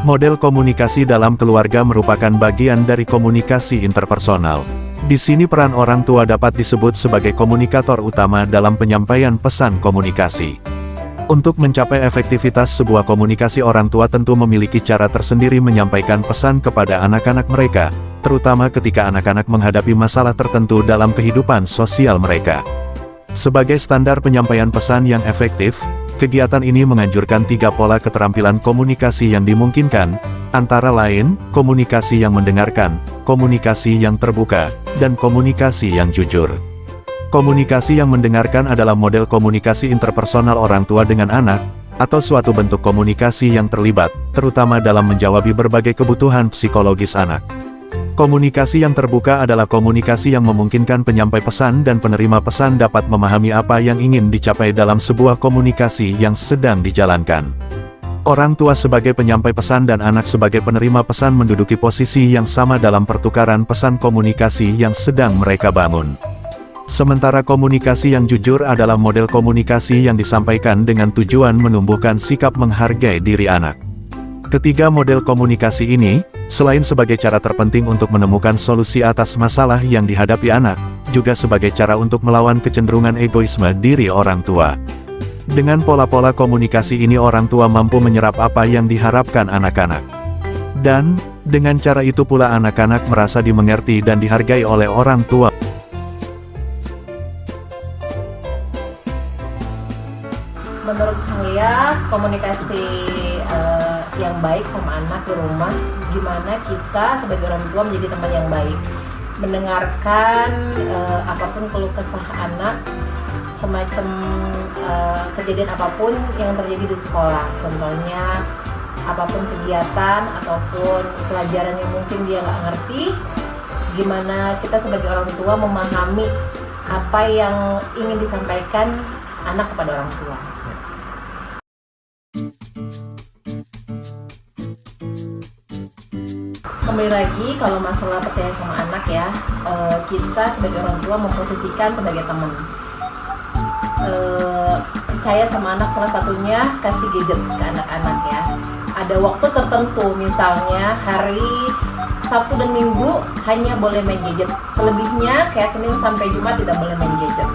Model komunikasi dalam keluarga merupakan bagian dari komunikasi interpersonal. Di sini peran orang tua dapat disebut sebagai komunikator utama dalam penyampaian pesan komunikasi. Untuk mencapai efektivitas sebuah komunikasi, orang tua tentu memiliki cara tersendiri menyampaikan pesan kepada anak-anak mereka, terutama ketika anak-anak menghadapi masalah tertentu dalam kehidupan sosial mereka. Sebagai standar penyampaian pesan yang efektif, kegiatan ini menganjurkan 3 pola keterampilan komunikasi yang dimungkinkan, antara lain, komunikasi yang mendengarkan, komunikasi yang terbuka, dan komunikasi yang jujur. Komunikasi yang mendengarkan adalah model komunikasi interpersonal orang tua dengan anak, atau suatu bentuk komunikasi yang terlibat, terutama dalam menjawab berbagai kebutuhan psikologis anak. Komunikasi yang terbuka adalah komunikasi yang memungkinkan penyampai pesan dan penerima pesan dapat memahami apa yang ingin dicapai dalam sebuah komunikasi yang sedang dijalankan. Orang tua sebagai penyampai pesan dan anak sebagai penerima pesan menduduki posisi yang sama dalam pertukaran pesan komunikasi yang sedang mereka bangun. Sementara komunikasi yang jujur adalah model komunikasi yang disampaikan dengan tujuan menumbuhkan sikap menghargai diri anak. Ketiga model komunikasi ini, selain sebagai cara terpenting untuk menemukan solusi atas masalah yang dihadapi anak, juga sebagai cara untuk melawan kecenderungan egoisme diri orang tua. Dengan pola-pola komunikasi ini orang tua mampu menyerap apa yang diharapkan anak-anak. Dan, dengan cara itu pula anak-anak merasa dimengerti dan dihargai oleh orang tua. Menurut saya, komunikasi yang baik sama anak di rumah, gimana kita sebagai orang tua menjadi teman yang baik, mendengarkan apapun keluh kesah anak, semacam kejadian apapun yang terjadi di sekolah, contohnya apapun kegiatan ataupun pelajaran yang mungkin dia nggak ngerti, gimana kita sebagai orang tua memahami apa yang ingin disampaikan anak kepada orang tua. Kembali lagi, kalau masalah percaya sama anak ya, kita sebagai orang tua memposisikan sebagai teman. Percaya sama anak salah satunya kasih gadget ke anak-anak ya. Ada waktu tertentu, misalnya hari Sabtu dan Minggu hanya boleh main gadget. Selebihnya kayak Senin sampai Jumat tidak boleh main gadget.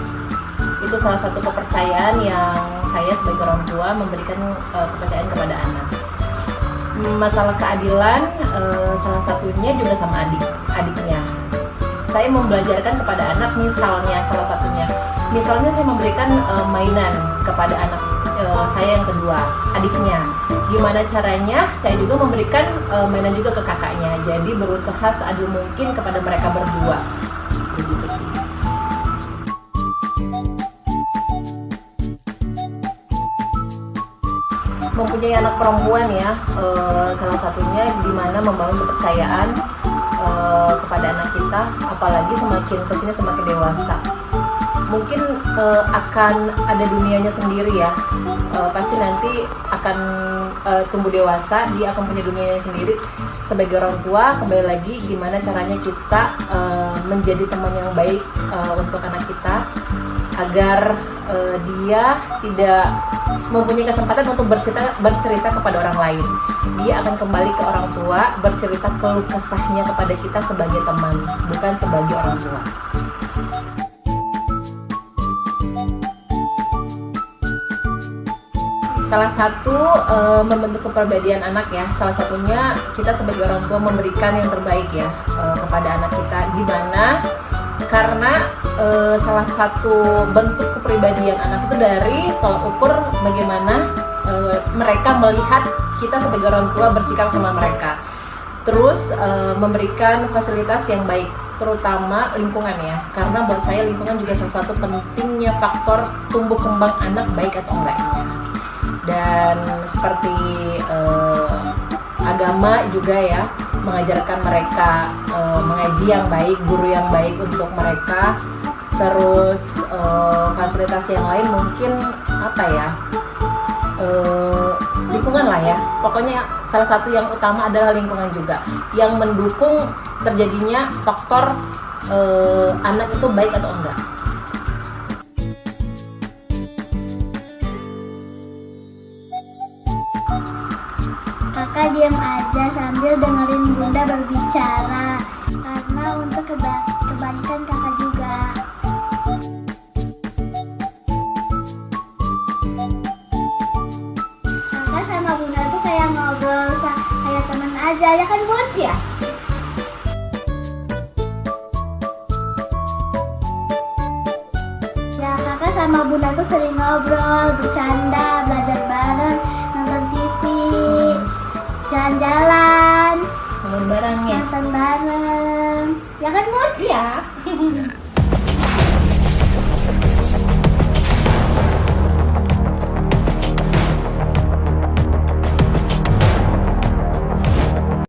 Itu salah satu kepercayaan yang saya sebagai orang tua memberikan kepercayaan kepada anak. Masalah keadilan, salah satunya juga sama adiknya. Saya membelajarkan kepada anak, misalnya salah satunya, misalnya saya memberikan mainan kepada anak saya yang kedua, adiknya. Gimana caranya? Saya juga memberikan mainan juga ke kakaknya. Jadi berusaha seadil mungkin kepada mereka berdua. Begitu sih. Mempunyai anak perempuan ya, salah satunya gimana membangun kepercayaan kepada anak kita, apalagi semakin kesini semakin dewasa. Mungkin akan ada dunianya sendiri ya, pasti nanti akan tumbuh dewasa, dia akan punya dunianya sendiri. Sebagai orang tua, kembali lagi gimana caranya kita menjadi teman yang baik untuk anak kita, agar dia tidak mempunyai kesempatan untuk bercerita kepada orang lain. Dia akan kembali ke orang tua, bercerita keluh kesahnya kepada kita sebagai teman, bukan sebagai orang tua. Salah satu membentuk kepribadian anak ya, salah satunya kita sebagai orang tua memberikan yang terbaik ya kepada anak kita. Gimana? Karena salah satu bentuk kepribadian anak itu dari tolak ukur bagaimana mereka melihat kita sebagai orang tua bersikap sama mereka. Terus memberikan fasilitas yang baik, terutama lingkungan ya, karena buat saya lingkungan juga salah satu pentingnya faktor tumbuh kembang anak baik atau enggaknya. Dan seperti agama juga ya, mengajarkan mereka mengaji yang baik, guru yang baik untuk mereka. Terus fasilitas yang lain mungkin apa ya, lingkungan lah ya. Pokoknya salah satu yang utama adalah lingkungan juga yang mendukung terjadinya faktor anak itu baik atau enggak. Kakak diam aja sambil dengerin bunda berbicara, karena untuk kebaikan kakak juga. Kakak sama bunda tuh kayak ngobrol kayak teman aja, ya kan Bun? Iya. Ya, kakak sama bunda tuh sering ngobrol, bercanda, belajar bareng, nonton TV, jalan-jalan, Nonton bareng ya. nonton bareng. Ya kan, Bun? Iya.